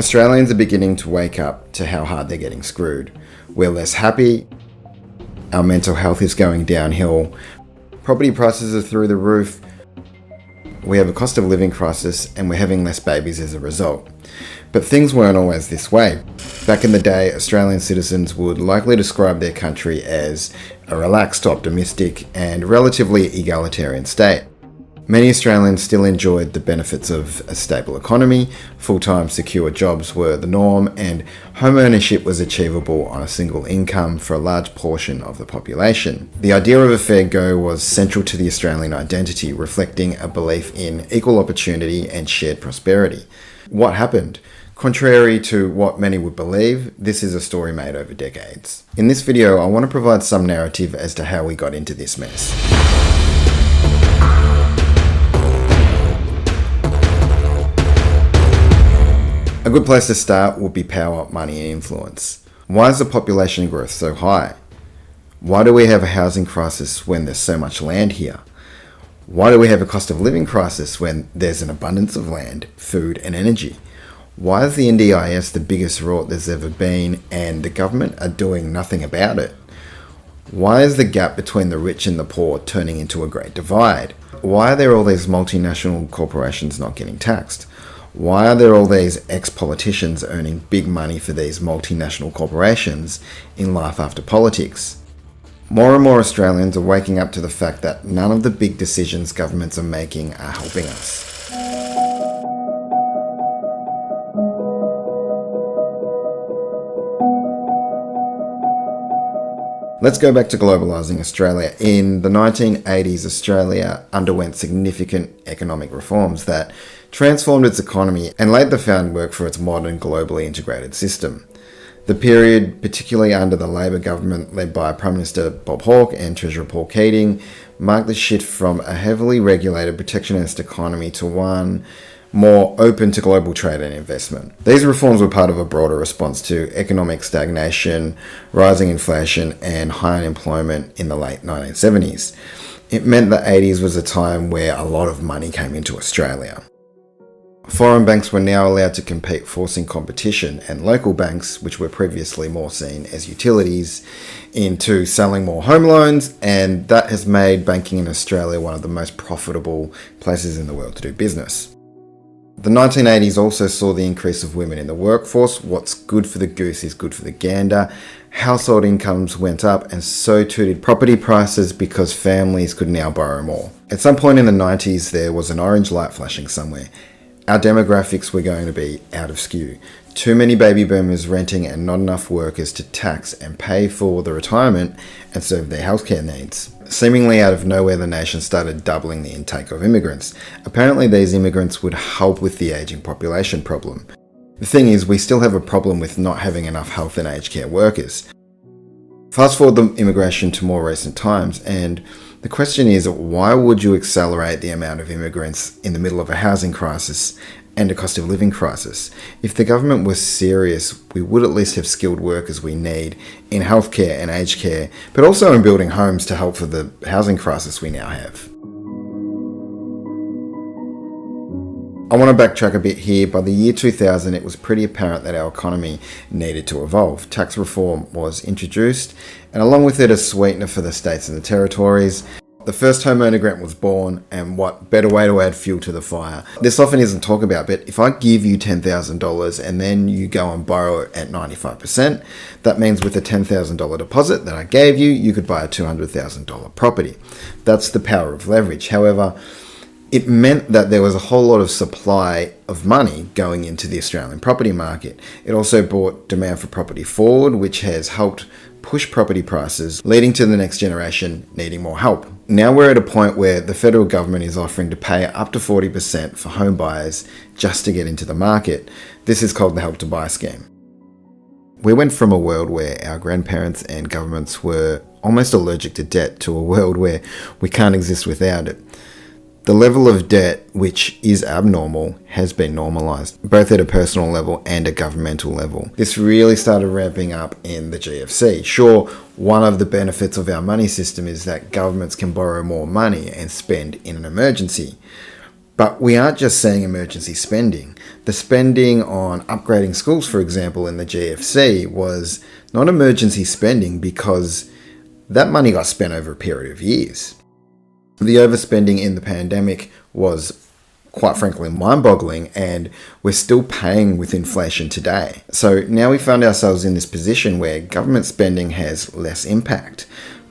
Australians are beginning to wake up to how hard they're getting screwed. We're less happy, our mental health is going downhill, property prices are through the roof, we have a cost of living crisis, and we're having less babies as a result. But things weren't always this way. Back in the day, Australian citizens would likely describe their country as a relaxed, optimistic, and relatively egalitarian state. Many Australians still enjoyed the benefits of a stable economy, full-time secure jobs were the norm, and home ownership was achievable on a single income for a large portion of the population. The idea of a fair go was central to the Australian identity, reflecting a belief in equal opportunity and shared prosperity. What happened? Contrary to what many would believe, this is a story made over decades. In this video, I want to provide some narrative as to how we got into this mess. A good place to start would be power, money and influence. Why is the population growth so high? Why do we have a housing crisis when there's so much land here? Why do we have a cost of living crisis when there's an abundance of land, food and energy? Why is the NDIS the biggest rort there's ever been and the government are doing nothing about it? Why is the gap between the rich and the poor turning into a great divide? Why are there all these multinational corporations not getting taxed? Why are there all these ex-politicians earning big money for these multinational corporations in life after politics? More and more Australians are waking up to the fact that none of the big decisions governments are making are helping us. Let's go back to Globalizing Australia. In the 1980s, Australia underwent significant economic reforms that transformed its economy and laid the groundwork for its modern, globally integrated system. The period, particularly under the Labor government led by Prime Minister Bob Hawke and Treasurer Paul Keating, marked the shift from a heavily regulated protectionist economy to one more open to global trade and investment. These reforms were part of a broader response to economic stagnation, rising inflation, and high unemployment in the late 1970s. It meant the 80s was a time where a lot of money came into Australia. Foreign banks were now allowed to compete, forcing competition, and local banks, which were previously more seen as utilities, into selling more home loans, and that has made banking in Australia one of the most profitable places in the world to do business. The 1980s also saw the increase of women in the workforce. What's good for the goose is good for the gander. Household incomes went up and so too did property prices because families could now borrow more. At some point in the 90s, there was an orange light flashing somewhere. Our demographics were going to be out of skew. Too many baby boomers renting and not enough workers to tax and pay for the retirement and serve their healthcare needs. Seemingly out of nowhere, the nation started doubling the intake of immigrants. Apparently these immigrants would help with the ageing population problem. The thing is, we still have a problem with not having enough health and aged care workers. Fast forward the immigration to more recent times, and the question is, why would you accelerate the amount of immigrants in the middle of a housing crisis and a cost of living crisis? If the government was serious, we would at least have skilled workers we need in healthcare and aged care, but also in building homes to help for the housing crisis we now have. I want to backtrack a bit here. By the year 2000, it was pretty apparent that our economy needed to evolve. Tax reform was introduced, and along with it a sweetener for the states and the territories. The first homeowner grant was born, and what better way to add fuel to the fire? This often isn't talked about, but if I give you $10,000 and then you go and borrow it at 95%, that means with a $10,000 deposit that I gave you, you could buy a $200,000 property. That's the power of leverage. However, it meant that there was a whole lot of supply of money going into the Australian property market. It also brought demand for property forward, which has helped push property prices, leading to the next generation needing more help. Now we're at a point where the federal government is offering to pay up to 40% for home buyers just to get into the market. This is called the Help to Buy scheme. We went from a world where our grandparents and governments were almost allergic to debt to a world where we can't exist without it. The level of debt, which is abnormal, has been normalised, both at a personal level and a governmental level. This really started ramping up in the GFC. Sure, one of the benefits of our money system is that governments can borrow more money and spend in an emergency. But we aren't just seeing emergency spending. The spending on upgrading schools, for example, in the GFC was not emergency spending because that money got spent over a period of years. The overspending in the pandemic was, quite frankly, mind-boggling, and we're still paying with inflation today. So now we find ourselves in this position where government spending has less impact.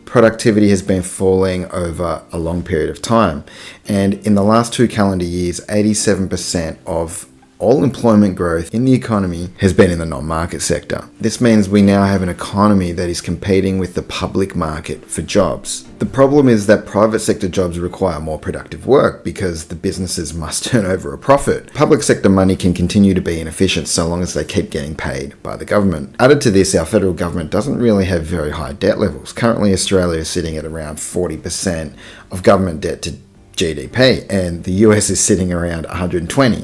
Productivity has been falling over a long period of time, and in the last 2 calendar years, 87% of all employment growth in the economy has been in the non-market sector. This means we now have an economy that is competing with the public market for jobs. The problem is that private sector jobs require more productive work because the businesses must turn over a profit. Public sector money can continue to be inefficient so long as they keep getting paid by the government. Added to this, our federal government doesn't really have very high debt levels. Currently, Australia is sitting at around 40% of government debt to GDP, and the US is sitting around 120%.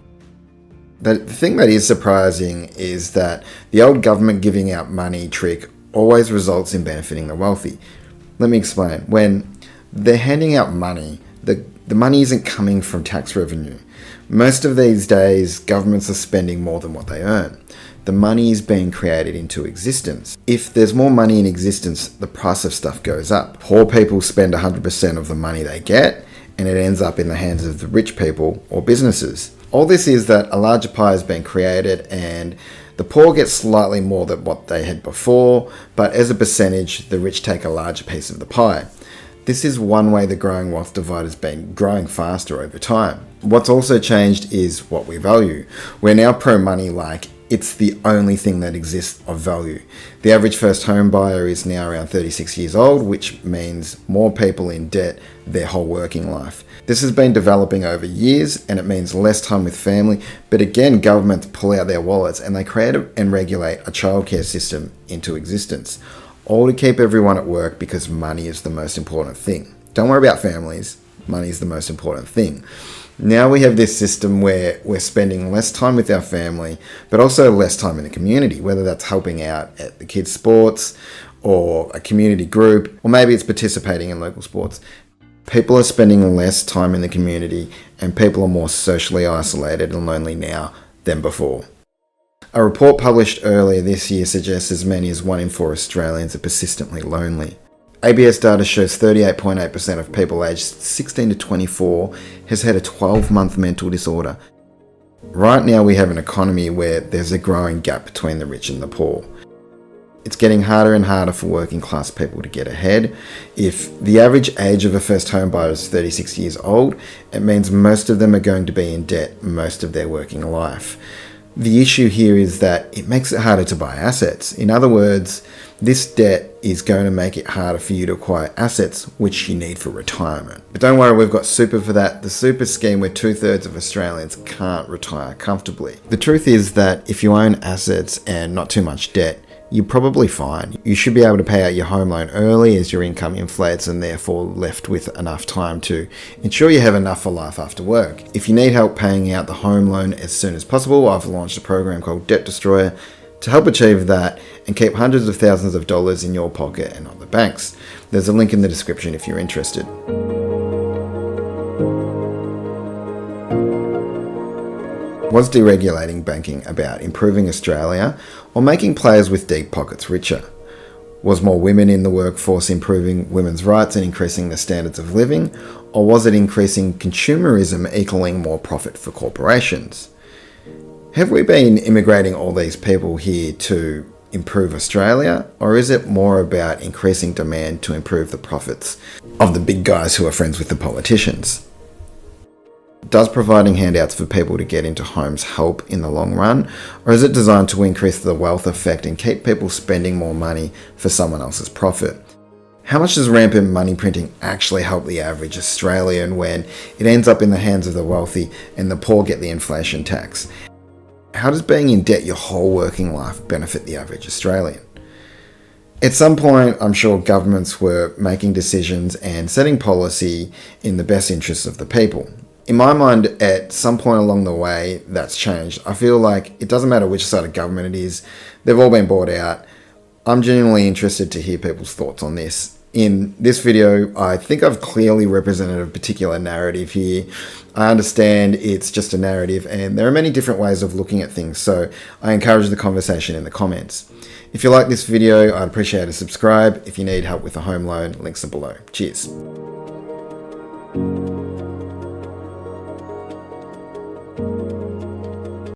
The thing that is surprising is that the old government giving out money trick always results in benefiting the wealthy. Let me explain. When they're handing out money, the money isn't coming from tax revenue. Most of these days, governments are spending more than what they earn. The money is being created into existence. If there's more money in existence, the price of stuff goes up. Poor people spend 100% of the money they get, and it ends up in the hands of the rich people or businesses. All this is that a larger pie has been created and the poor get slightly more than what they had before, but as a percentage, the rich take a larger piece of the pie. This is one way the growing wealth divide has been growing faster over time. What's also changed is what we value. We're now pro-money like it's the only thing that exists of value. The average first home buyer is now around 36 years old, which means more people in debt their whole working life. This has been developing over years, and it means less time with family, but again, governments pull out their wallets and they create and regulate a childcare system into existence, all to keep everyone at work because money is the most important thing. Don't worry about families, money is the most important thing. Now we have this system where we're spending less time with our family, but also less time in the community, whether that's helping out at the kids' sports or a community group, or maybe it's participating in local sports. People are spending less time in the community, and people are more socially isolated and lonely now than before. A report published earlier this year suggests as many as 1 in 4 Australians are persistently lonely. ABS data shows 38.8% of people aged 16 to 24 has had a 12-month mental disorder. Right now we have an economy where there's a growing gap between the rich and the poor. It's getting harder and harder for working class people to get ahead. If the average age of a first home buyer is 36 years old, it means most of them are going to be in debt most of their working life. The issue here is that it makes it harder to buy assets. In other words, this debt is going to make it harder for you to acquire assets which you need for retirement. But don't worry, we've got super for that. The super scheme where 2/3 of Australians can't retire comfortably. The truth is that if you own assets and not too much debt, you're probably fine. You should be able to pay out your home loan early as your income inflates and therefore left with enough time to ensure you have enough for life after work. If you need help paying out the home loan as soon as possible, I've launched a program called Debt Destroyer to help achieve that and keep hundreds of thousands of dollars in your pocket and not the bank's. There's a link in the description if you're interested. Was deregulating banking about improving Australia or making players with deep pockets richer? Was more women in the workforce improving women's rights and increasing the standards of living? Or was it increasing consumerism equaling more profit for corporations? Have we been immigrating all these people here to improve Australia? Or is it more about increasing demand to improve the profits of the big guys who are friends with the politicians? Does providing handouts for people to get into homes help in the long run, or is it designed to increase the wealth effect and keep people spending more money for someone else's profit? How much does rampant money printing actually help the average Australian when it ends up in the hands of the wealthy and the poor get the inflation tax? How does being in debt your whole working life benefit the average Australian? At some point, I'm sure governments were making decisions and setting policy in the best interests of the people. In my mind, at some point along the way, that's changed. I feel like it doesn't matter which side of government it is, they've all been bought out. I'm genuinely interested to hear people's thoughts on this. In this video, I think I've clearly represented a particular narrative here. I understand it's just a narrative and there are many different ways of looking at things, so I encourage the conversation in the comments. If you like this video, I'd appreciate a subscribe. If you need help with a home loan, links are below. Cheers.